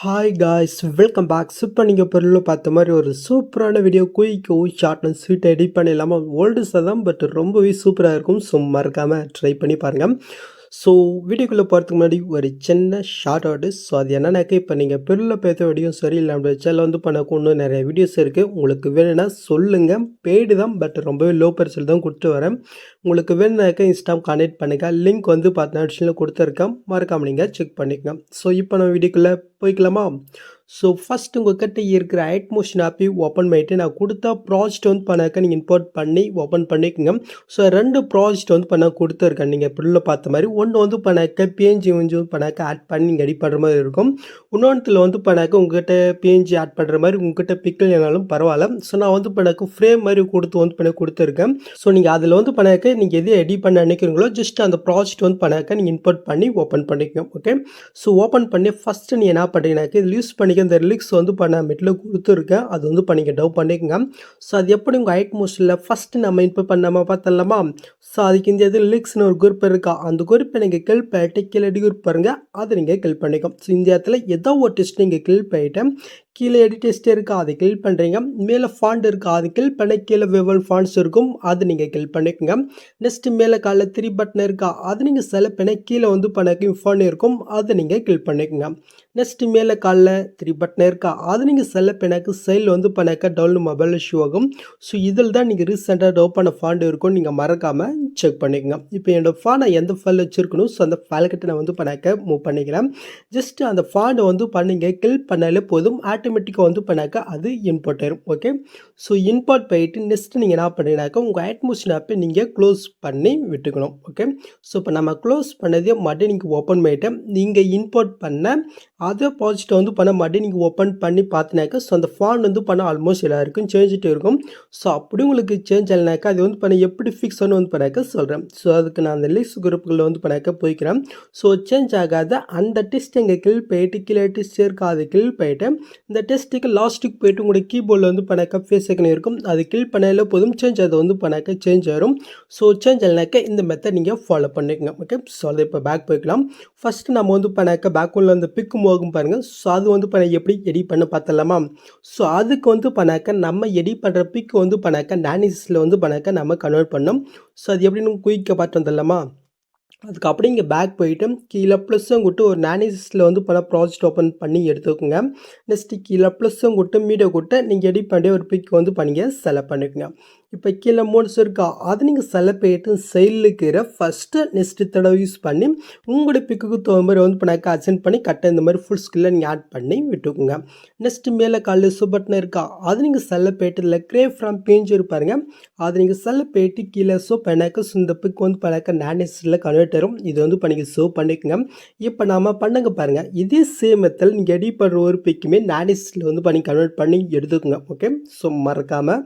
Hi guys, welcome back. Super. நீங்கள் பொருளில் பார்த்த மாதிரி ஒரு சூப்பரான வீடியோ குயிக்கோ ஷார்ட் அண்ட் ஸ்வீட் எடிட் பண்ணி இல்லாமல் ஓல்டு தான், பட் ரொம்பவே சூப்பராக இருக்கும். ஸோ மறக்காமல் ட்ரை பண்ணி பாருங்கள். ஸோ வீடியோக்குள்ளே போகிறதுக்கு முன்னாடி ஒரு சின்ன ஷார்ட் அவுட்டு. ஸோ அது என்னன்னாக்கா, இப்போ நீங்கள் பெருளில் பேச வீடியோவும் சரி, இல்லை நம்ம சேனல் வந்து பண்ணக்கு இன்னும் நிறைய வீடியோஸ் இருக்குது. உங்களுக்கு வேணும்னா சொல்லுங்கள். பெய்டு தான், பட் ரொம்பவே லோ பர்சல் தான் கொடுத்து வரேன். உங்களுக்கு வேணுனாக்கா இன்ஸ்டாம் கான்டெக்ட் பண்ணுங்கள். லிங்க் வந்து பார்த்தீங்கன்னா கொடுத்துருக்கேன், மறக்காமல் நீங்கள் செக் பண்ணிக்கோங்க. ஸோ இப்போ நம்ம வீடியோக்குள்ளே போய்க்கலாமா? ஸோ ஃபஸ்ட் உங்கள்கிட்ட இருக்கிற ஐட்மோஷன் ஆப்பை ஓப்பன் பண்ணிவிட்டு நான் கொடுத்தா ப்ராஜெக்ட் வந்து பண்ணாக்க நீங்கள் இம்போர்ட் பண்ணி ஓப்பன் பண்ணிக்கோங்க. ஸோ 2 ப்ராஜெக்ட் வந்து பண்ண கொடுத்துருக்கேன். நீங்கள் இப்போ பார்த்த மாதிரி ஒன்று வந்து பண்ணாக்க பிஎன்ஜி வந்து பண்ணாக்க ஆட் பண்ணி நீங்கள் எடிட் பண்ணுற மாதிரி இருக்கும். இன்னொன்றுத்தில் வந்து பண்ணாக்க உங்கள்கிட்ட பிஎன்ஜி ஆட் பண்ணுற மாதிரி உங்கள்கிட்ட பிக்கல் என்னாலும் பரவாயில்ல. ஸோ நான் வந்து பண்ணாக்க ஃப்ரேம் மாதிரி கொடுத்து வந்து பண்ண கொடுத்துருக்கேன். ஸோ நீங்கள் அதில் வந்து பண்ணாக்க நீங்கள் எது எடிட் பண்ண நினைக்கிறீங்களோ ஜஸ்ட் அந்த ப்ராஜெக்ட் வந்து பண்ணாக்க நீங்கள் இம்போர்ட் பண்ணி ஓப்பன் பண்ணிக்கோங்க. ஓகே. ஸோ ஓப்பன் பண்ணி ஃபஸ்ட்டு நீங்கள் என்ன பண்ணுறீங்கனாக்க இதில் யூஸ் பண்ணிக்க இந்த ரிலிக்ஸ் வந்து பண்ண மெட்டில் கொடுத்துருக்கேன். அது வந்து பண்ணிக்க டவு பண்ணிக்கோங்க. ஸோ அது எப்படி உங்கள் ஐட்மோஷனில் ஃபஸ்ட்டு நம்ம இன்புட் பண்ணாமல் பார்த்தலாமா? ஸோ அதுக்கு இந்த இது ரிலிக்ஸ்னு ஒரு குரூப் இருக்கா, அந்த குரூப்பை நீங்கள் கில் பண்ணிட்டு கீழே குரூப் பாருங்கள், அதை நீங்கள் கில் பண்ணிக்கோம். ஸோ இந்த இடத்துல ஏதோ ஒரு டெஸ்ட் நீங்கள் கில் பண்ணிவிட்டு கீழே எடிட் டெஸ்ட் இருக்கா, அதை கில் பண்ணுறீங்க. மேலே ஃபாண்ட் இருக்கா, அது கில் பண்ண கீழே வெவல் ஃபாண்ட்ஸ் இருக்கும், அது நீங்கள் கில் பண்ணிக்கோங்க. நெக்ஸ்ட்டு மேலே காலில் 3 பட்டன் இருக்கா, அது நீங்கள் செலக்ட் பண்ண கீழே வந்து பண்ணக்கு ஃபாண்ட் இருக்கும், அதை நீங்கள் கில் பண்ணிக்கோங்க. நெக்ஸ்ட்டு மேலே காலில் 3 பட்டன் இருக்கா, அது நீங்கள் செலக்ட் பண்ணக்கு சைடில் வந்து பண்ணாக்க டவுன் மொபைல் ஷூ ஆகும். ஸோ இதில் தான் நீங்கள் ரீசெண்டாக டவுன் பண்ண ஃபாண்ட் இருக்கும், நீங்கள் மறக்காமல் செக் பண்ணிக்கோங்க. இப்போ என்னோடய ஃபாண்டை எந்த ஃபைல் வச்சுருக்கணும், ஸோ அந்த ஃபைல் கிட்ட நான் வந்து பண்ணாக்க மூவ் பண்ணிக்கிறேன். ஜஸ்ட்டு அந்த ஃபாண்டை வந்து பண்ணிங்க கில் பண்ணாலே போதும், ஆட்டோமேட்டிக்காக வந்து பண்ணாக்க அது இம்போர்ட் ஆயிரும். ஓகே. ஸோ இம்போர்ட் போயிட்டு நெக்ஸ்ட்டு நீங்கள் என்ன பண்ணுறீங்கனாக்கா உங்கள் ஐட்மோஷன் ஆப்பை நீங்கள் க்ளோஸ் பண்ணி விட்டுக்கணும். ஓகே. ஸோ இப்போ நம்ம க்ளோஸ் பண்ணதே மறுபடியும் நீங்கள் ஓப்பன் பண்ணிவிட்டு நீங்கள் இம்போர்ட் பண்ண அதே ப்ராஜெக்டை வந்து பண்ண மறுபடியும் நீங்கள் ஓப்பன் பண்ணி பார்த்தினாக்கா ஸோ அந்த ஃபாண்ட் வந்து பண்ண ஆல்மோஸ்ட் எல்லாருக்கும் சேஞ்சிட்டு இருக்கும். ஸோ அப்படி உங்களுக்கு சேஞ்ச் ஆகலைனாக்கா அது வந்து பண்ண எப்படி ஃபிக்ஸ் வந்து பண்ணாக்க சொல்கிறேன். ஸோ அதுக்கு நான் அந்த லிஸ்ட் குரூப்புகளில் வந்து பண்ணாக்க போய்க்கிறேன். ஸோ சேஞ்ச் ஆகாத அந்த டெஸ்ட் எங்கள் கில் போயிட்டு கீழே டெஸ்ட் இருக்கா, அது கில் போயிட்டு இந்த டெஸ்ட்டுக்கு லாஸ்ட்டுக்கு போய்ட்டு உங்களுடைய கீபோர்டில் வந்து பண்ணாக்க ஃபேஸ் ஐக்கன் இருக்கும், அது கில் பண்ணாலே போதும் சேஞ்ச் அதை வந்து பண்ணாக்க சேஞ்ச் ஆகும். ஸோ சேஞ்ச் ஆகலைனாக்கா இந்த மெத்தட் நீங்கள் ஃபாலோ பண்ணிக்கோங்க. ஓகே. ஸோ அதை இப்போ பேக் போய்க்கலாம். ஃபஸ்ட்டு நம்ம வந்து பண்ணாக்க பேக்குள்ள அந்த பிக்கு போகும் பாருங்கள். ஸோ அது வந்து பண்ண எப்படி எடிட் பண்ண பார்த்தலாமா? ஸோ அதுக்கு வந்து பண்ணாக்க நம்ம எடிட் பண்ணுற பிக்கு வந்து பண்ணாக்க நானிஸில் வந்து பண்ணாக்க நம்ம கன்வெர்ட் பண்ணோம். ஸோ அது எப்படின்னு குயிக்காக பார்த்து வந்துடலாமா? அதுக்கு அப்படியே இங்கே பேக் போயிட்டு கீழே ப்ளஸ்ஸும் கொடுத்து ஒரு நானிஸில் வந்து பல ப்ராஜெக்ட் ஓப்பன் பண்ணி எடுத்துக்கோங்க. நெக்ஸ்ட்டு கீழே ப்ளஸ்ஸும் கொடுத்து மீடியோ கொடுத்து நீங்கள் எடிட் பண்ணி ஒரு பிக் வந்து பண்ணிங்க செலக்ட் பண்ணிக்கோங்க. இப்போ கீழே மோட்ஸ் இருக்கா, அது நீங்கள் செலக்ட் பண்ணிட்டு சைடில் இருக்கிற ஃபஸ்ட்டு நெக்ஸ்ட்டு தடவை யூஸ் பண்ணி உங்களுடைய பிக்குக்கு தகுந்த மாதிரி வந்து பண்ணாக்க அசென்ட் பண்ணி கரெக்டாக இந்த மாதிரி ஃபுல் ஸ்கில்லை நீங்கள் ஆட் பண்ணி விட்டுக்கோங்க. நெக்ஸ்ட்டு மேலே காலில் பட்டன் இருக்கா, அது நீங்கள் செலக்ட் பண்ணிட்டு இல்லை கிரேப் ஃப்ரம் பேஞ்ச் இருப்பாருங்க, அது நீங்கள் செலக்ட் பண்ணிட்டு கீழே பண்ணாக்க இந்த பிக் வந்து பண்ணாக்க நானிஸில் கன்வெர்ட் ஆகும். இது வந்து பண்ணி பண்ணிக்கோங்க. இப்போ நாம் பண்ணுங்க பாருங்கள், இதே சேம் மெத்தட் நீங்கள் எடிட் பண்ணுற ஒரு பிக்குமே நானிஸில் வந்து பண்ணி கன்வெர்ட் பண்ணி எடுத்துக்கோங்க. ஓகே. ஸோ மறக்காமல்.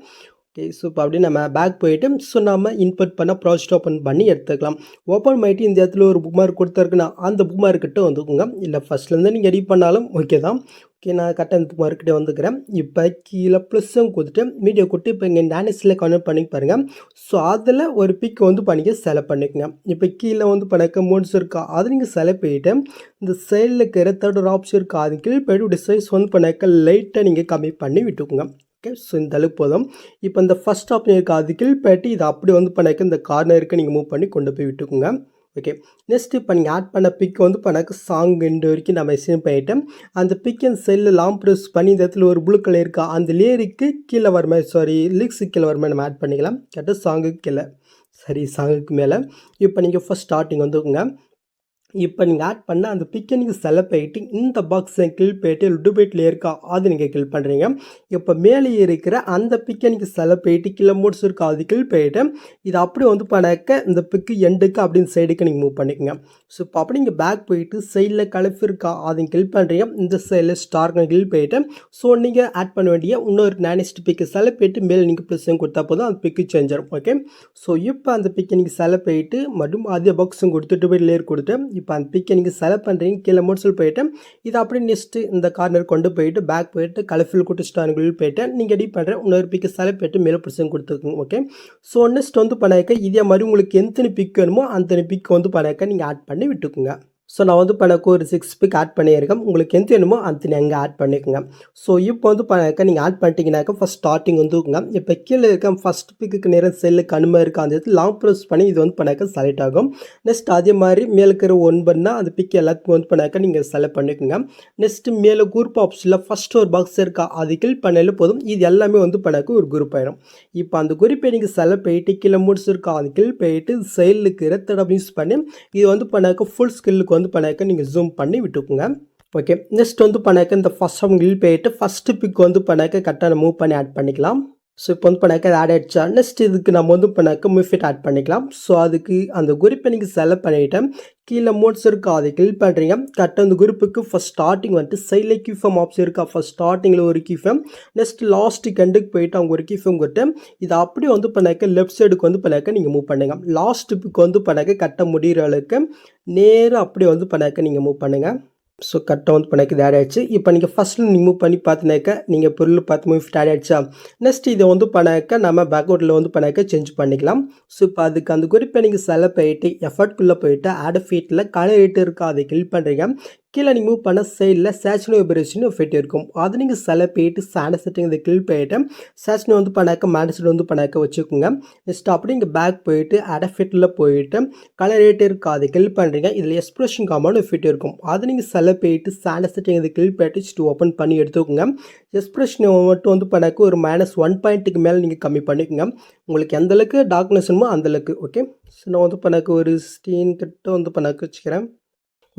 ஓகே. ஸோ இப்போ அப்படியே நம்ம பேக் போயிட்டு ஸோ நம்ம இன்புட் பண்ண ப்ராஜெக்ட் ஓப்பன் பண்ணி எடுத்துக்கலாம். ஓப்பன் பண்ணிட்டு இந்த இடத்துல ஒரு புக் மார்க் கொடுத்துருக்குன்னா அந்த புக் மார்க்கிட்ட வந்துக்குங்க. இல்லை ஃபஸ்ட்லேருந்து நீங்கள் எடிட் பண்ணாலும் ஓகே தான். ஓகே. நான் கரெக்டாக இந்த புக் மார்க்கிட்டே வந்துக்கிறேன். இப்போ கீழே ப்ளஸ்ஸும் கொடுத்துட்டு மீடியோ கொடுத்து இப்போ இங்கே நானிஸில் கன்வெர்ட் பண்ணி பாருங்கள். ஸோ அதில் ஒரு பிக் வந்து பண்ணிக்க செலக்ட் பண்ணிக்கோங்க. இப்போ கீழே வந்து பண்ணாக்க மோட்ஸ் இருக்கா, அது நீங்கள் செலக்ட் பண்ணிவிட்டு இந்த சைடில் இருக்கிற தேர்ட் ஒரு ஆப்ஷன் இருக்கா, அது கீழே போய்ட்டு டிசைஸ் வந்து பண்ணாக்க லைட்டாக நீங்கள் கம்மி பண்ணி விட்டுக்கோங்க. ஓகே. ஸோ இந்த அளவுக்கு போதும். இப்போ இந்த ஃபஸ்ட் ஆப்ஷன் இருக்குது, அது கில் போய்ட்டு இதை அப்படி வந்து பண்ணாக்க இந்த கார்னருக்கு நீங்கள் மூவ் பண்ணி கொண்டு போய் விட்டுக்கோங்க. ஓகே. நெக்ஸ்ட்டு இப்போ நீங்கள் ஆட் பண்ண பிக் வந்து பண்ணாக்க சாங் எண்டு வரைக்கும் நம்ம எஸ்டிமேட் பண்ணிவிட்டு அந்த பிக் அண்ட் செல்லில் லாங் ப்ரெஸ் பண்ணி இந்த இடத்துல ஒரு ப்ளூ கலர் இருக்கா, அந்த லேருக்கு கீழே வர மாதிரி லிரிக்ஸுக்கு கீழே வர மாதிரி நம்ம ஆட் பண்ணிக்கலாம். கரெக்டாக சாங்குக்கு கீழே சாங்குக்கு மேலே. இப்போ நீங்கள் ஃபஸ்ட் ஸ்டார்டிங் வந்துக்குங்க. இப்போ நீங்கள் ஆட் பண்ண அந்த பிக்கை நீங்கள் செலக்ட் பண்ணிட்டு இந்த பாக்ஸை கில் போயிட்டு லுடுபேட்டில் இருக்கா, அது நீங்கள் கில் பண்ணுறீங்க. இப்போ மேலே இருக்கிற அந்த பிக்கை நீங்கள் செலக்ட் பண்ணிட்டு கீழே மோட்ஸ் இருக்கா, அது கில் போயிட்டு இது அப்படியே வந்து பண்ணாக்க இந்த பிக்கு எண்டுக்கு அப்படின்னு சைடுக்கு நீங்கள் மூவ் பண்ணிக்கோங்க. ஸோ இப்போ அப்படி நீங்கள் பேக் போயிட்டு சைடில் கலஃப் இருக்கா, அதை கில் பண்ணுறீங்க. இந்த சைடில் ஸ்டார்க்கு கில் போயிட்டு ஸோ நீங்கள் ஆட் பண்ண வேண்டிய இன்னொரு நானிஸ்ட் பிக்கு செலக்ட் பண்ணிட்டு மேலே நீங்கள் ப்ளஸ்ஸும் கொடுத்தா போதும், அந்த பிக்கு சேஞ்ச் ஆகும். ஓகே. ஸோ இப்போ அந்த பிக்கை நீங்கள் செலக்ட் பண்ணிட்டு மற்றும் அதே பாக்ஸும் கொடுத்துட்டு போய் லேயர் கொடுத்து இப்போ அந்த பிக்கை நீங்கள் செலக்ட் பண்ணுறீங்க. கீழே மோட்ஸில் போய்ட்டு இது அப்படியே நெக்ஸ்ட்டு இந்த கார்னர் கொண்டு போயிட்டு பேக் போயிட்டு கலர்ஃபுல் கொடுத்து ஸ்டார்களில் போய்ட்டு நீங்கள் எடிட் பண்ணுற இன்னொரு பிக்கை செலக்ட் பண்ணிட்டு மேலே ப்ரெசென்ட் கொடுத்துருக்குங்க. ஓகே. ஸோ நெக்ஸ்ட் வந்து பண்ணாக்க இதே மாதிரி உங்களுக்கு எத்தனை பிக் வேணுமோ அந்த பிக் வந்து பண்ணாக்க நீங்கள் ஆட் பண்ணி விட்டுக்குங்க. ஸோ நான் வந்து பண்ணக்கு ஒரு 6 பிக் ஆட் பண்ணியிருக்கேன். உங்களுக்கு எந்த வேணுமோ அத்தனை அங்கே ஆட் பண்ணிக்கோங்க. ஸோ இப்போ வந்து பண்ணாக்க நீங்கள் ஆட் பண்ணிட்டீங்கன்னாக்கா ஃபஸ்ட் ஸ்டார்டிங் வந்துக்குங்க. இப்போ கீழே இருக்க ஃபஸ்ட் பிக்குக்கு நேரம் செல்லுக்கு அனுமதி இருக்கா அந்த இடத்துல லாங் ப்ரெஸ் பண்ணி இது வந்து பண்ணாக்க செலக்ட் ஆகும். நெக்ஸ்ட் அதே மாதிரி மேலே இருக்கிற 9னா அந்த பிக் எல்லாத்துக்கும் வந்து பண்ணாக்க நீங்கள் செலக்ட் பண்ணிக்கோங்க. நெக்ஸ்ட்டு மேலே குரூப் ஆப்ஷனில் ஃபஸ்ட்டு ஒரு பாக்ஸ் இருக்கா அது கிளிக் பண்ணாலே போதும். இது எல்லாமே வந்து பண்ணாக்க ஒரு குரூப் ஆயிடும். இப்போ அந்த குரூப்பை நீங்கள் செலக்ட் பண்ணிட்டு கீழே முடிச்சிருக்கா அது கிளிக் பண்ணிட்டு சைடுக்கு ரெத்தடம் யூஸ் பண்ணி இது வந்து பண்ணாக்க ஃபுல் ஸ்கில்லுக்கு வந்து பண்ணாக்க நீங்கள் ஜூம் பண்ணி விட்டுக்குங்க. ஓகே, நெக்ஸ்ட் வந்து பண்ணாக்க இந்த ஃபஸ்ட் கிளிக் பண்ணிட்டு ஃபஸ்ட்டு பிக் வந்து பண்ணாக்க கரெக்டாக மூவ் பண்ணி ஆட் பண்ணிக்கலாம். ஸோ இப்போ வந்து பண்ணாக்க அது ஆட் ஆகிடுச்சா. நெக்ஸ்ட் இதுக்கு நம்ம வந்து பண்ணாக்க மூவ்ஃபிட் ஆட் பண்ணிக்கலாம். ஸோ அதுக்கு அந்த குரூப்பை நீங்கள் செலக்ட் பண்ணிவிட்டேன் கீழே மோட்ஸ் இருக்கா அதை கிளிக் பண்ணுறீங்க. கரெக்டாக அந்த குரூப்புக்கு ஃபஸ்ட் ஸ்டார்டிங் வந்துட்டு சைடில் கீஃபம் ஆப்ஷன் இருக்கா ஃபஸ்ட் ஸ்டார்டிங்கில் ஒரு கீஃபம் நெக்ஸ்ட் லாஸ்ட்டு கண்டுக்கு போயிட்டு அவங்க ஒரு கீஃபம் கொடுத்து இதை அப்படியே வந்து பண்ணாக்க லெஃப்ட் சைடுக்கு வந்து பண்ணாக்க நீங்கள் மூவ் பண்ணுங்கள். லாஸ்ட் பிக் வந்து பண்ணாக்க கட்ட முடிகிற அளவுக்கு நேராக அப்படியே வந்து பண்ணாக்க நீங்கள் மூவ் பண்ணுங்கள். ஸோ கரெக்டாக வந்து பண்ணாக்க இது ஆட் ஆகிடுச்சு. இப்போ நீங்கள் ஃபஸ்ட்டில் நீங்கள் மூவ் பண்ணி பார்த்தினாக்க நீங்கள் பொருள் பார்த்து மூவ் ஆட் ஆகிடுச்சா. நெக்ஸ்ட் இதை வந்து பண்ணாக்க நம்ம பேக்வர்டில் வந்து பண்ணாக்க சேஞ்ச் பண்ணிக்கலாம். ஸோ இப்போ அதுக்கு அந்த குறிப்பை நீங்கள் செலக்ட் பண்ணிட்டு எஃபர்ட்குள்ளே போயிட்டு ஆட் ஃபீட்டில் கலர் ரேட்டு இருக்கா அதை கிளிக் பண்ணுறீங்க. கீழே நீங்கள் மூவ் பண்ண சைடில் சேச்சுனோ வைப்ரேஷன் எஃபெக்ட் இருக்கும். அது நீங்கள் செலக்ட் பண்ணிட்டு சாண்டை செட்டிங் இதை கிளிக் பண்ணிட்டு சேச்சுனோ வந்து பண்ணாக்க மேனேஜர் வந்து பண்ணாக்க வச்சுக்கோங்க. நெக்ஸ்ட் அப்படி இங்கே பேக் போயிட்டு ஆட் எஃபெக்டில் போயிட்டு கலர் ரேட் இருக்கா அதை கிளிக் பண்ணுறீங்க. இதில் எக்ஸ்பிரஷன் காமான எஃபெக்ட் இருக்கும். அது நீங்கள் செலக்ட் பண்ணிட்டு சாண்டை செட்டிங் இதை கிளிக் பண்ணிட்டு ஓப்பன் பண்ணி எடுத்துக்கோங்க. எக்ஸ்பிரஷன் மட்டும் வந்து பண்ணாக்க ஒரு -1 மேலே நீங்கள் கம்மி பண்ணிக்கோங்க. உங்களுக்கு எந்தளவுக்கு டார்க்னஸ் வேணுமோ அந்தளவுக்கு. ஓகே, ஸோ நான் வந்து பண்ணாக்க ஒரு 16 கிட்ட வந்து பண்ணாக்க வச்சுக்கிறேன்.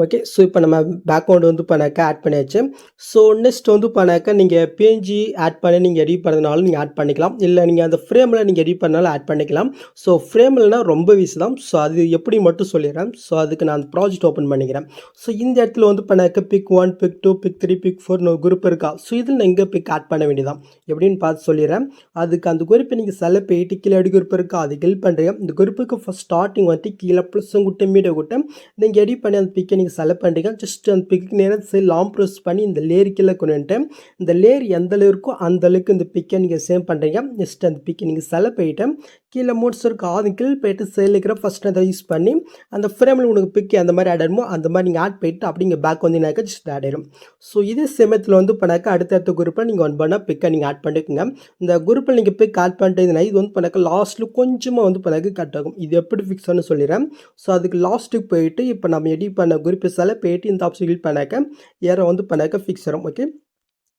ஓகே, ஸோ இப்போ நம்ம பேக்ரவுண்ட் வந்து பண்ணாக்க ஆட் பண்ணியாச்சு. ஸோ நெக்ஸ்ட் வந்து பண்ணாக்க நீங்கள் பிஎன்ஜி ஆட் பண்ணி நீங்கள் எடிட் பண்ணுறதுனாலும் நீங்கள் ஆட் பண்ணிக்கலாம். இல்லை நீங்கள் அந்த ஃப்ரேமில் நீங்கள் எடிட் பண்ணாலும் ஆட் பண்ணிக்கலாம். ஸோ ஃப்ரேம்லனா ரொம்ப ஈஸி தான். ஸோ அது எப்படி மட்டும் சொல்லிடுறேன். ஸோ அதுக்கு நான் அந்த ப்ராஜெக்ட் ஓப்பன் பண்ணிக்கிறேன். ஸோ இந்த இடத்துல வந்து பண்ணாக்க pick 1 pick 2 pick 3 pick 4 group இருக்கா. ஸோ இதில் நான் இங்கே பிக் ஆட் பண்ண வேண்டியதான் எப்படின்னு பார்த்து சொல்லிடுறேன். அதுக்கு அந்த குரூப்பை நீங்கள் செலக்ட் பண்ணிட்டு கீழே எடி குரூப் இருக்கா அது கிளிக் பண்ணுறீங்க. இந்த குரூப்புக்கு ஃபஸ்ட் ஸ்டார்டிங் வந்துட்டு கீழே ப்ளஸ்ஸும் குட்டை மீடியா குட்டை நீங்கள் எடிட் பண்ணி அந்த பிக்கை செலக்ட் பண்ணுறீங்க. ஜஸ்ட் அந்த பிக்கு நேரம் லாங் ப்ரெஸ் பண்ணி இந்த லேயர் கீழே கொண்டு வந்துட்டு இந்த லேயர் எந்த அளவு இருக்கோ அந்த அளவுக்கு இந்த பிக்கை நீங்கள் சேவ் பண்ணுறீங்க. நெக்ஸ்ட் அந்த பிக்கை நீங்கள் செலக்ட் பண்ணிட்டு கீழே மோட்ஸ் இருக்கும் அது கீழ் போயிட்டு சைடில் இருக்கிற ஃபஸ்ட் அதை யூஸ் பண்ணி அந்த ஃப்ரேமில் உங்களுக்கு பிக்கு அந்த மாதிரி ஆட் ஆகிடுமோ அந்த மாதிரி நீங்கள் ஆட் பண்ணிட்டு அப்படி இங்கே பேக் வந்தீங்கன்னாக்கா ஜஸ்ட் ஆட் ஆகிடும். ஸோ இதே சமயத்தில் வந்து பண்ணாக்க அடுத்தடுத்த குரூப்பில் நீங்கள் ஒன் பண்ணால் பிக்கை நீங்கள் ஆட் பண்ணிக்கோங்க. இந்த குரூப்பில் நீங்கள் பிக் ஆட் பண்ணிட்டீங்கன்னா இது வந்து பண்ணாக்க லாஸ்ட்டில் கொஞ்சமாக வந்து பண்ணாக்க கட் ஆகும். இது எப்படி ஃபிக்ஸ்னு சொல்லிடுறேன். ஸோ அதுக்கு லாஸ்ட்டுக்கு போயிட்டு இப்போ நம்ம எடிட் பண்ண குரூப்பை செலக்ட் பண்ணிட்டு இந்த ஆப்ஷன் கிளிக் பண்ணாக்க ஏற வந்து பண்ணாக்க ஃபிக்ஸ் ஆகும். ஓகே,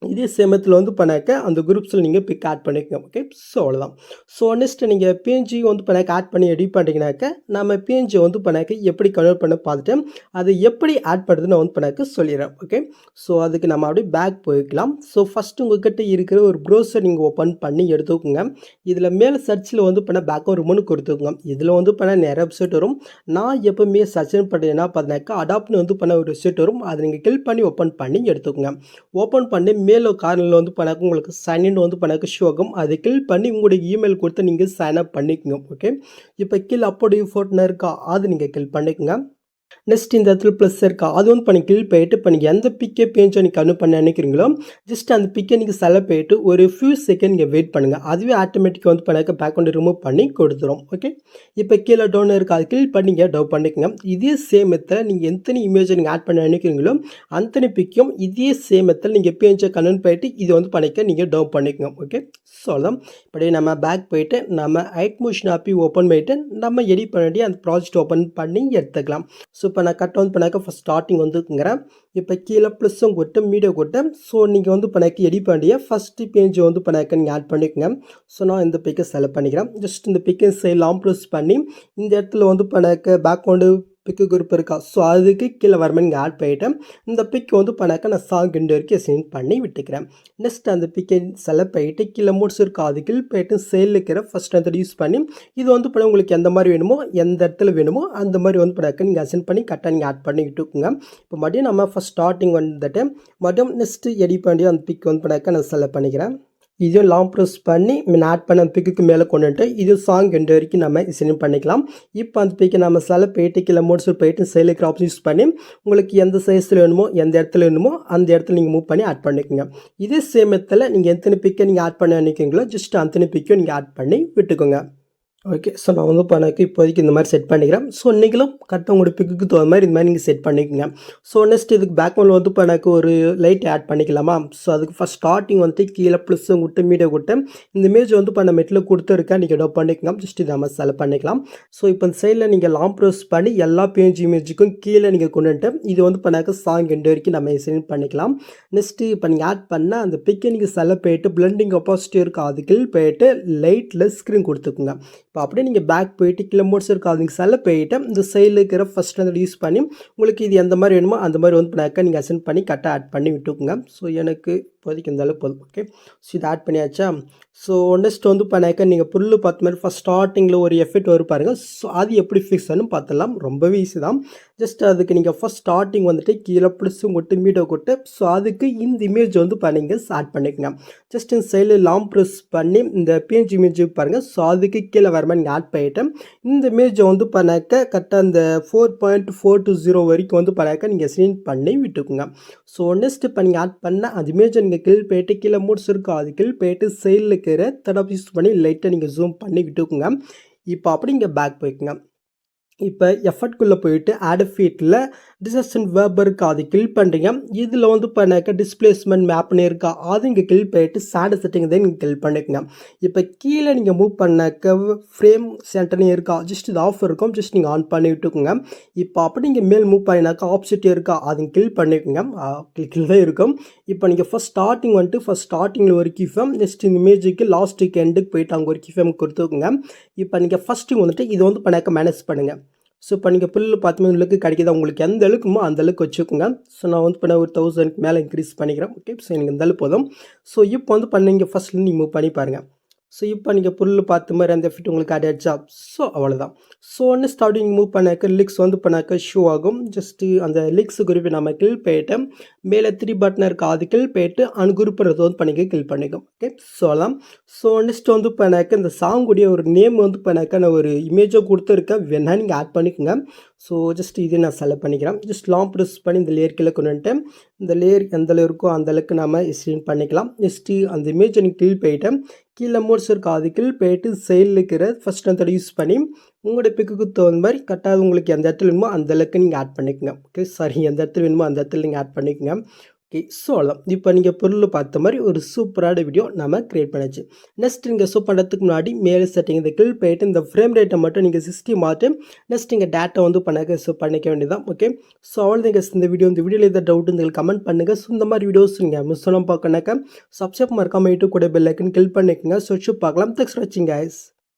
இதே சேமத்தில் வந்து பண்ணாக்க அந்த குரூப்ஸில் நீங்கள் பிக் ஆட் பண்ணிக்கோங்க. ஓகே, ஸோ அவ்வளோதான். ஸோ நெக்ஸ்ட் நீங்கள் பிஎன்ஜி வந்து பண்ணாக்க ஆட் பண்ணி எடிட் பண்ணிட்டீங்கன்னாக்க நம்ம பிஎன்ஜி வந்து பண்ணாக்க எப்படி கன்வெர்ட் பண்ண பார்த்துட்டு அது எப்படி ஆட் பண்ணுறதுன்னு வந்து பண்ணாக்க சொல்லிடுறேன். ஓகே, ஸோ அதுக்கு நம்ம அப்படியே பேக் போய்க்கலாம். ஸோ ஃபஸ்ட்டு உங்கள்கிட்ட இருக்கிற ஒரு ப்ரௌசர் நீங்கள் ஓப்பன் பண்ணி எடுத்துக்கோங்க. இதில் மேலே சர்ச்சில் வந்து பண்ண பேக்கோ ரிமோன்னு கொடுத்துக்கோங்க. இதில் வந்து பண்ண நிறைய வெப்சைட் வரும். நான் எப்போவுமே சர்ச் பண்ணுறேன்னா பார்த்தினாக்கா அடாப்ட்னு வந்து பண்ண ஒரு வெப்சைட் வரும். அதை நீங்கள் கிளிக் பண்ணி ஓப்பன் பண்ணி எடுத்துக்கோங்க. ஓப்பன் பண்ணி மேலே கார்னரில் வந்து பண்ணாக்க உங்களுக்கு சைன்இன் வந்து பண்ணாக்க ஷோ ஆகும். அதை கிளிக் பண்ணி உங்களுடைய இமெயில் கொடுத்து நீங்கள் சைன் அப் பண்ணிக்கோங்க. ஓகே, இப்போ கீழே அப்போடைய ஃபோட்டோ இருக்கா அது நீங்கள் கிளிக் பண்ணிக்கோங்க. நெக்ஸ்ட் இந்த இடத்துல ப்ளஸ் இருக்கா அது வந்து பண்ணி கிளிக் பண்ணிட்டு இப்போ நீங்கள் எந்த பிக்கை பேஞ்சோ நீங்கள் கன்வெர்ட் பண்ண நினைக்கிறீங்களோ ஜஸ்ட் அந்த பிக்கை நீங்கள் செலக்ட் பண்ணிட்டு ஒரு ஃபியூ செகண்ட் நீங்கள் வெயிட் பண்ணுங்கள். அதுவே ஆட்டோமேட்டிக்காக வந்து பண்ணாக்க பேக்ரவுண்ட் ரிமூவ் பண்ணி கொடுத்துரும். ஓகே, இப்போ கீழே டவுன் இருக்கா அது கிளிக் பண்ணி நீங்கள் டவுன் பண்ணிக்கோங்க. இதே சேம் மெத்தட் நீங்கள் எத்தனை இமேஜை நீங்கள் ஆட் பண்ண நினைக்கிறீங்களோ அத்தனை பிக்கும் இதே சேம் மெத்தட் நீங்கள் பேஞ்சை கன்வெர்ட் பண்ணிட்டு இது வந்து பண்ணிக்க நீங்கள் டவுன் பண்ணிக்கோங்க. ஓகே, ஸோ அதான் இப்படியே நம்ம பேக் போயிட்டு நம்ம ஐட் மோஷன் ஆப்பி ஓப்பன் பண்ணிட்டு நம்ம எடிட் பண்ணி அந்த ப்ராஜெக்ட் ஓப்பன் பண்ணி எடுத்துக்கலாம். ஸோ இப்போ நான் கட் வந்து பண்ணாக்க ஃபஸ்ட் ஸ்டார்டிங் வந்துக்குங்கிறேன். இப்போ கீழே ப்ளஸ்ஸும் கொட்டு மீடியோ கொட்டு. ஸோ நீங்கள் வந்து பண்ணாக்க எடிட் பண்ணிய ஃபஸ்ட்டு பேஜ் வந்து பண்ணாக்க நீங்கள் ஆட் பண்ணிக்கோங்க. ஸோ நான் இந்த பிக்கை செலக்ட் பண்ணிக்கிறேன். ஜஸ்ட் இந்த பிக்கை லாங் ப்ரெஸ் பண்ணி இந்த இடத்துல வந்து பண்ணாக்க பேக்ரவுண்டு பிக்கு குரூப் இருக்கா. ஸோ அதுக்கு கீழே வரமே நீங்கள் ஆட் பண்ணிவிட்டேன். இந்த பிக் வந்து பண்ணாக்க நான் சாங் ரெண்டு வரைக்கும் சென்ட் பண்ணி விட்டுக்கிறேன். நெக்ஸ்ட் அந்த பிக்கை செலக்ட் பண்ணிவிட்டு கீழே மூட்ஸ் இருக்கா அது கிளிக் பண்ணிட்டு சேல் இருக்கிற ஃபஸ்ட் அந்த யூஸ் பண்ணி இது வந்து பண்ண உங்களுக்கு எந்த மாதிரி வேணுமோ எந்த இடத்துல வேணுமோ அந்த மாதிரி வந்து பண்ணாக்க நீங்கள் அசென்ட் பண்ணி கரெக்டாக நீங்கள் ஆட் பண்ணி விட்டுக்குங்க. இப்போ மறுபடியும் நம்ம ஃபஸ்ட் ஸ்டார்டிங் வந்துட்டு மறுபடியும் நெக்ஸ்ட்டு எடிட் பண்ணி அந்த பிக் வந்து பண்ணாக்க நான் செலக்ட் பண்ணிக்கிறேன். இதையும் லாங் ப்ரெஸ் பண்ணி ஆட் பண்ண பிக்குக்கு மேலே கொண்டுட்டு இது சாங் ரெண்டு வரைக்கும் நம்ம செலக்ட் பண்ணிக்கலாம். இப்போ அந்த பிக்கை நம்ம செலக்ட் பண்ணிட்டு கீழே மோட்ஸ் போயிட்டு சைடில் இருக்கிற ஆப்ஷன் யூஸ் பண்ணி உங்களுக்கு எந்த சைஸில் வேணுமோ எந்த இடத்துல வேணுமோ அந்த இடத்துல நீங்கள் மூவ் பண்ணி ஆட் பண்ணிக்கோங்க. இதே சேம் மெத்தடில் நீங்கள் எத்தனை பிக்கை நீங்கள் ஆட் பண்ண நினைக்கிறீங்களோ ஜஸ்ட் அத்தனை பிக்கையும் நீங்கள் ஆட் பண்ணி விட்டுக்கோங்க. ஓகே. ஸோ நான் வந்து எனக்கு இப்போதைக்கு இந்த மாதிரி செட் பண்ணிக்கிறேன். ஸோ நீங்களும் கரெக்ட்டா உங்களோட பிக்குக்கு தகுந்த மாதிரி இந்த மாதிரி நீங்கள் செட் பண்ணிக்கங்க. ஸோ நெக்ஸ்ட் இதுக்கு பேக்ரவுண்ட்ல வந்து இப்போ எனக்கு ஒரு லைட் ஆட் பண்ணிக்கலாமா? ஸோ அதுக்கு ஃபர்ஸ்ட் ஸ்டார்ட்டிங் வந்துட்டு கீழே ப்ளஸ் விட்டு மீடியா விட்டு இந்த இமேஜ் வந்து இப்போ நம்ம நெட்ல கொடுத்துருக்கேன். நீங்கள் டவுன் பண்ணிக்கங்க. ஜஸ்ட் இதை நம்ம செலக்ட் பண்ணிக்கலாம். ஸோ இப்போ இந்த சைடில் நீங்கள் லாங் ப்ரெஸ் பண்ணி எல்லா பேஜ் இமேஜுக்கும் கீழே நீங்கள் கொண்டு வந்துட்டு இது வந்து இப்போ எனக்கு சாங் எண்டு வரைக்கும் நம்ம செலக்ட் பண்ணிக்கலாம். நெக்ஸ்ட்டு இப்போ நீங்கள் ஆட் பண்ண அந்த பிக்கை நீங்கள் செலக்ட் போயிட்டு பிளெண்டிங் ஒப்பாசிட்டி இருக்கும் அதுக்கு போயிட்டு லைட்டில் ஸ்க்ரீன் கொடுத்துக்குங்க. இப்போ அப்படியே நீங்கள் பேக் போயிட்டு கீழே மோட்ஸ் இருக்கா அதுக்கு செலக்ட் போயிட்டு இந்த சைடில் இருக்கிற ஃபஸ்ட் அந்த யூஸ் பண்ணி உங்களுக்கு இது எந்த மாதிரி வேணுமோ அந்த மாதிரி வந்து பண்ணாக்க நீங்கள் அசென்ட் பண்ணி கரெக்டாக ஆட் பண்ணி விட்டுக்குங்க. ஸோ எனக்கு இப்போதைக்கு இந்த அளவுக்கு போதும். ஓகே. ஸோ இதை ஆட் பண்ணியாச்சா? ஸோ நெக்ஸ்ட் வந்து பண்ணாக்க நீங்கள் புல்லு பார்த்த மாதிரி ஃபஸ்ட் ஸ்டார்டிங்கில் ஒரு எஃபெக்ட் வரும் பாருங்கள். ஸோ அது எப்படி ஃபிக்ஸ் ஆகணும் பார்த்துடலாம். ரொம்பவே ஈஸி தான். ஜஸ்ட் அதுக்கு நீங்கள் ஃபஸ்ட் ஸ்டார்டிங் வந்துட்டு கீழே ப்ளஸும் கொட்டு மீட்டோ கொட்டு ஸோ அதுக்கு இந்த இமேஜ் வந்து நீங்கள் ஆட் பண்ணிக்கங்க. ஜஸ்ட் இந்த சைடில் லாங் ப்ரெஸ் பண்ணி இந்த பேஜ் இமேஜ் பாருங்கள். ஸோ அதுக்கு கீழே வர மாதிரி நீங்கள் ஆட் பண்ணிவிட்டு இந்த இமேஜை வந்து பண்ணாக்க கரெக்டாக அந்த 4.420 வரைக்கும் வந்து பண்ணாக்க நீங்கள் சீன் பண்ணி விட்டுக்குங்க. ஸோ நெக்ஸ்ட் இப்போ நீங்கள் ஆட் பண்ண அந்த இமேஜை நீங்கள் கீழ் போயிட்டு கீழே மூட்ஸ் இருக்கும் அது கீழ் போயிட்டு சைடில் இருக்கிற தடவை யூஸ் பண்ணி லைட்டாக நீங்கள் ஜூம் பண்ணி விட்டுக்குங்க. இப்போ அப்படி இங்கே பேக் போய்க்குங்க. இப்போ எஃபர்ட்குள்ளே போயிட்டு ஆட் ஃபீட்டில் டிசஸ்டன் வேர்ப் இருக்கா அது கில் பண்ணுறீங்க. இதில் வந்து பண்ணாக்க டிஸ்பிளேஸ்மெண்ட் மேப்னு இருக்கா அது இங்கே கில் போயிட்டு சேடு செட்டிங் தான் நீங்கள் கில் பண்ணிக்கங்க. இப்போ கீழே நீங்கள் மூவ் பண்ணாக்க ஃப்ரேம் சென்டர்னு இருக்கா ஜஸ்ட் இது ஆஃப் இருக்கும் ஜஸ்ட் நீங்கள் ஆன் பண்ணி விட்டுக்குங்க. இப்போ அப்படி நீங்கள் மேல் மூவ் பண்ணினாக்கா ஆப்ஷிட் இருக்கா அது கில் பண்ணிக்கோங்க. கில் தான் இருக்கும். இப்போ நீங்கள் ஃபஸ்ட் ஸ்டார்டிங் வந்துட்டு ஃபஸ்ட் ஸ்டார்டிங்கில் ஒரு கீஃபேம் நெக்ஸ்ட் இந்த இமேஜுக்கு லாஸ்ட்டுக்கு எண்டுக்கு போயிட்டு அங்கே ஒரு கீஃபேம் கொடுத்துக்குங்க. இப்போ நீங்கள் ஃபஸ்ட்டு வந்துட்டு இது வந்து பண்ணாக்க மேனேஜ் பண்ணுங்கள். ஸோ இப்போ நீங்கள் புல்லு 10 உங்களுக்கு கிடைக்கிதா உங்களுக்கு எந்த அளவுக்குமோ அந்த அளவுக்கு வச்சுக்கோங்க. ஸோ நான் வந்து பண்ண ஒரு 1000க்கு மேலே இன்க்ரீஸ் பண்ணிக்கிறேன். ஓகே. ஸோ எனக்கு இந்த அளவு போதும். ஸோ இப்போ வந்து பண்ணீங்க ஃபஸ்ட்லேருந்து நீங்கள் மூவ் பண்ணி பாருங்கள். ஸோ இப்போ நீங்கள் புல்லு பார்த்த மாதிரி அந்த எஃபெக்ட் உங்களுக்கு ஆட் ஆயிடுச்சா? ஸோ அவ்வளோதான். ஸோ ஒன்று ஸ்டார்டிங் மூவ் பண்ணாக்க லிக்ஸ் வந்து பண்ணாக்க ஷோ ஆகும். ஜஸ்ட்டு அந்த லிக்ஸ் குரூப்பை நம்ம கில் போயிட்டு மேலே 3 பட்டன் இருக்கா அது கில் போயிட்டு அன்குரூப்ன்றது வந்து பண்ணிக்க கில் பண்ணிக்கும். ஓகே. ஸோ அதான். ஸோ நெக்ஸ்ட் வந்து பண்ணாக்க இந்த சாங்குடைய ஒரு நேம் வந்து பண்ணாக்க நான் ஒரு இமேஜை கொடுத்துருக்கேன் வேணா நீங்கள் ஆட் பண்ணிக்கோங்க. ஸோ ஜஸ்ட் இது நான் செலக்ட் பண்ணிக்கிறேன். ஜஸ்ட் லாங் ப்ரெஸ் பண்ணி இந்த லேயர் கீழே கொண்டு வந்துட்டு இந்த லேயர் எந்த அளவு இருக்கோ அந்த அளவுக்கு நம்ம ஸ்க்ரீன் பண்ணிக்கலாம். நெக்ஸ்ட்டு அந்த இமேஜை நீங்கள் கில் போயிட்டு கீழே மோட்ஸ் இருக்கா அது கீழ் போயிட்டு சைடில் இருக்கிற ஃபஸ்ட் அந்த யூஸ் பண்ணி உங்களோட பிக்குக்கு தகுந்த மாதிரி கரெக்டாக உங்களுக்கு எந்த இடத்துல வேணுமோ அந்த அளவுக்கு நீங்கள் ஆட் பண்ணிக்கோங்க. ஓகே. சாரி எந்த இடத்துல வேணுமோ அந்த இடத்துல நீங்கள் ஆட் பண்ணிக்கோங்க. ஓகே. ஸோ அவ்வளோதான். இப்போ நீங்கள் பொருள் பார்த்த மாதிரி ஒரு சூப்பரான வீடியோ நம்ம க்ரியேட் பண்ணியாச்சு. நெக்ஸ்ட் நீங்கள் ஷோ பண்ணுறதுக்கு முன்னாடி மேலே செட்டிங் இந்த கீழ் போயிட்டு இந்த ஃப்ரேம் ரேட்டை மட்டும் நீங்கள் 60 மாற்றி நெக்ஸ்ட் நீங்கள் டேட்டா வந்து பண்ணிக்க வேண்டியதான். ஓகே. ஸோ அவ்வளோ இந்த வீடியோவில் எதாவது டவுட் இருந்தால் கமெண்ட் பண்ணுங்கள். ஸோ இந்த மாதிரி வீடியோஸ் நீங்கள் மிஸ் பண்ணாமல் பார்க்கணாக்கா சப்ஸ்கிரைப் மறக்காம யூடியூப் கூட பெல் ஐக்கன் கிளிக் பண்ணிக்கோங்க. ஸோ பார்க்கலாம். தேங்க்ஸ் ஃபார் வாட்சிங் கைஸ்.